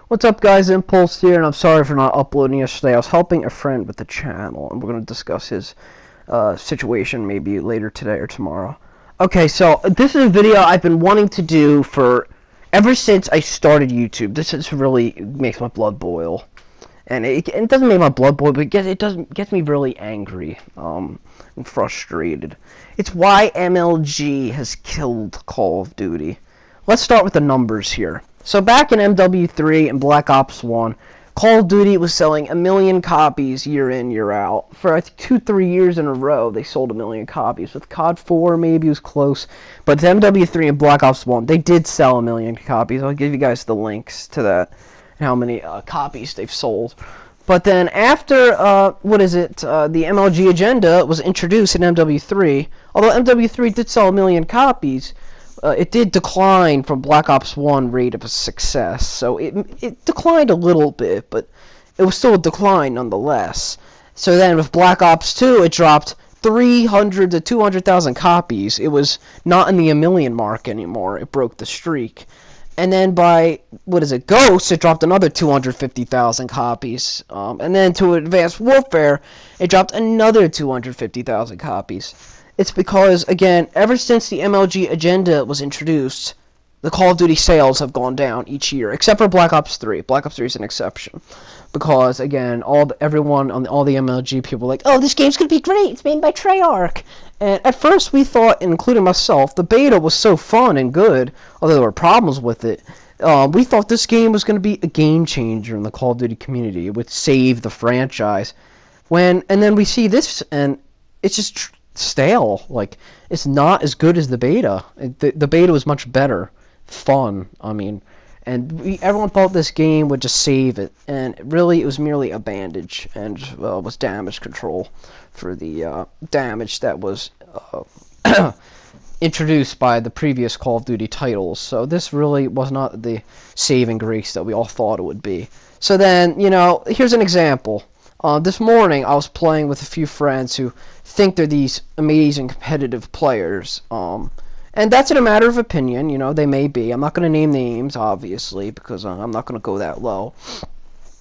What's up, guys? Impulse here, and I'm sorry for not uploading yesterday. I was helping a friend with the channel, and we're going to discuss his situation maybe later today or tomorrow. Okay, so this is a video I've been wanting to do for ever since I started YouTube. This is really makes my blood boil, and it doesn't make my blood boil, but it gets me really angry and frustrated. It's why MLG has killed Call of Duty. Let's start with the numbers here. So back in MW3 and Black Ops 1, Call of Duty was selling 1 million copies year in, year out. For I think 2-3 years in a row, they sold 1 million copies. With COD 4, maybe it was close. But MW3 and Black Ops 1, they did sell 1 million copies. I'll give you guys the links to that and how many copies they've sold. But then after, the MLG agenda was introduced in MW3, although MW3 did sell 1 million copies, it did decline from Black Ops 1 rate of success. So it declined a little bit, but it was still a decline nonetheless. So then with Black Ops 2, it dropped 300 to 200,000 copies. It was not in the 1 million mark anymore. It broke the streak. And then by, Ghost, it dropped another 250,000 copies. And then to Advanced Warfare, it dropped another 250,000 copies. It's because, again, ever since the MLG agenda was introduced, the Call of Duty sales have gone down each year, except for Black Ops 3. Black Ops 3 is an exception. Because, again, everyone on all the MLG people were like, oh, this game's going to be great, it's made by Treyarch. And at first we thought, including myself, the beta was so fun and good, although there were problems with it. We thought this game was going to be a game changer in the Call of Duty community. It would save the franchise. And then we see this, and it's just stale. Like, it's not as good as the beta. The beta was much better, fun. I mean, and everyone thought this game would just save it, and really it was merely a bandage, and was damage control for the damage that was introduced by the previous Call of Duty titles. So this really was not the saving grace that we all thought it would be. So then, here's an example. This morning, I was playing with a few friends who think they're these amazing competitive players. And that's in a matter of opinion, they may be. I'm not going to name names, obviously, because I'm not going to go that low.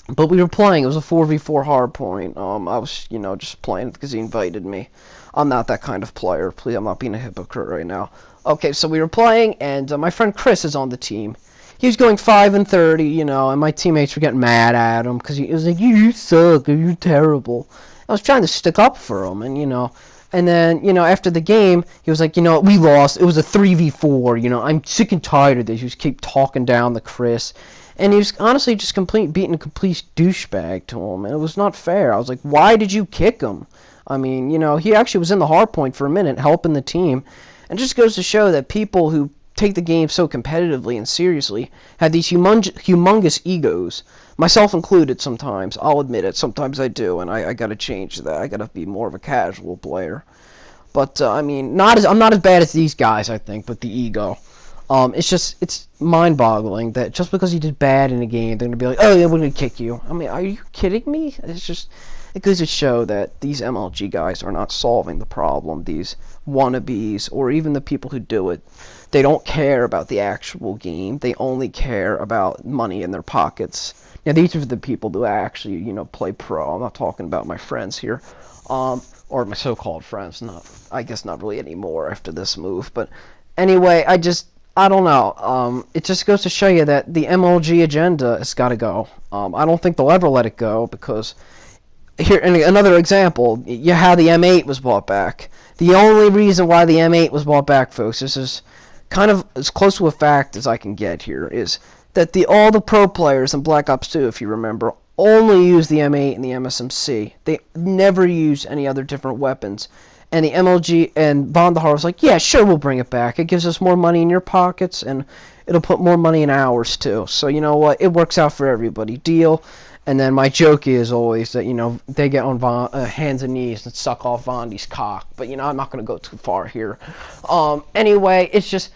But we were playing. It was a 4v4 hardpoint. I was, just playing because he invited me. I'm not that kind of player. Please, I'm not being a hypocrite right now. Okay, so we were playing, and my friend Chris is on the team. He was going 5-30, and my teammates were getting mad at him because he was like, you suck, you're terrible. I was trying to stick up for him, and then, after the game, he was like, we lost. It was a 3v4, I'm sick and tired of this. He just keep talking down to Chris. And he was honestly just beating a complete douchebag to him, and it was not fair. I was like, why did you kick him? I mean, he actually was in the hard point for a minute, helping the team. And it just goes to show that people who take the game so competitively and seriously have these humongous egos, myself included sometimes. I'll admit it, sometimes I do, and I gotta change that. I gotta be more of a casual player. But, I mean, I'm not as bad as these guys, I think, but the ego. It's mind-boggling that just because you did bad in a game, they're gonna be like, oh yeah, we're gonna kick you. I mean, are you kidding me? It goes to show that these MLG guys are not solving the problem. These wannabes, or even the people who do it, they don't care about the actual game. They only care about money in their pockets. Now, these are the people who actually, play pro. I'm not talking about my friends here, or my so-called friends. I guess not really anymore after this move. But anyway, I don't know. It just goes to show you that the MLG agenda has got to go. I don't think they'll ever let it go because here, another example, how the M8 was brought back. The only reason why the M8 was brought back, folks, this is kind of as close to a fact as I can get here, is that all the pro players in Black Ops 2, if you remember, only used the M8 and the MSMC. They never used any other different weapons. And the MLG and Bondahar was like, yeah, sure, we'll bring it back. It gives us more money in your pockets, and it'll put more money in ours, too. So, you know what? It works out for everybody. Deal. And then my joke is always that, they get on hands and knees and suck off Vondi's cock. But, I'm not going to go too far here. Anyway, it's just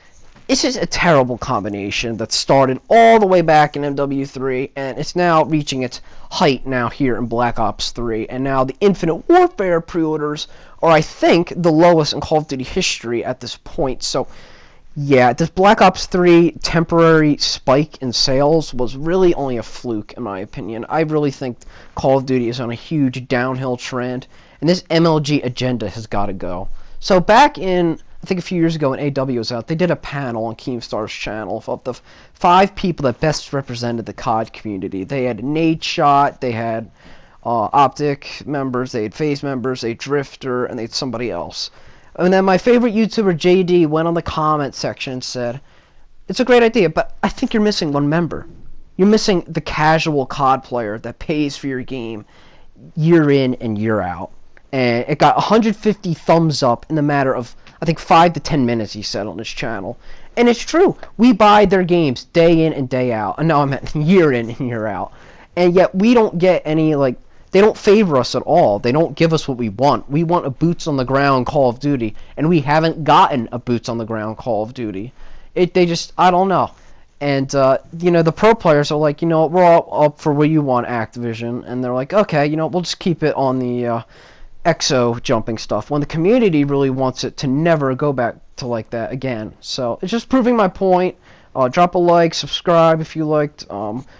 a terrible combination that started all the way back in MW3, and it's now reaching its height now here in Black Ops 3. And now the Infinite Warfare pre-orders are, I think, the lowest in Call of Duty history at this point. So Yeah, this Black Ops 3 temporary spike in sales was really only a fluke, in my opinion. I really think Call of Duty is on a huge downhill trend, and this MLG agenda has got to go. So back in, I think a few years ago when AW was out, they did a panel on Keemstar's channel of the 5 people that best represented the COD community. They had Nade Shot, they had Optic members, they had FaZe members, they had Drifter, and they had somebody else. And then my favorite YouTuber, JD, went on the comment section and said, it's a great idea, but I think you're missing one member. You're missing the casual COD player that pays for your game year in and year out. And it got 150 thumbs up in the matter of, I think, 5 to 10 minutes, he said on his channel. And it's true. We buy their games day in and day out. And no, I meant year in and year out. And yet we don't get any, like, they don't favor us at all. They don't give us what we want. We want a boots on the ground Call of Duty, and we haven't gotten a boots on the ground Call of Duty. They just, I don't know. And the pro players are like, we're all up for what you want, Activision, and they're like, okay, we'll just keep it on the exo jumping stuff. When the community really wants it to never go back to like that again. So it's just proving my point. Drop a like, subscribe if you liked.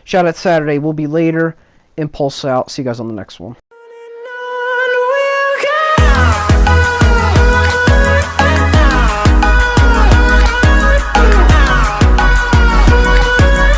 Shout out Saturday will be later. Impulse out. See you guys on the next one.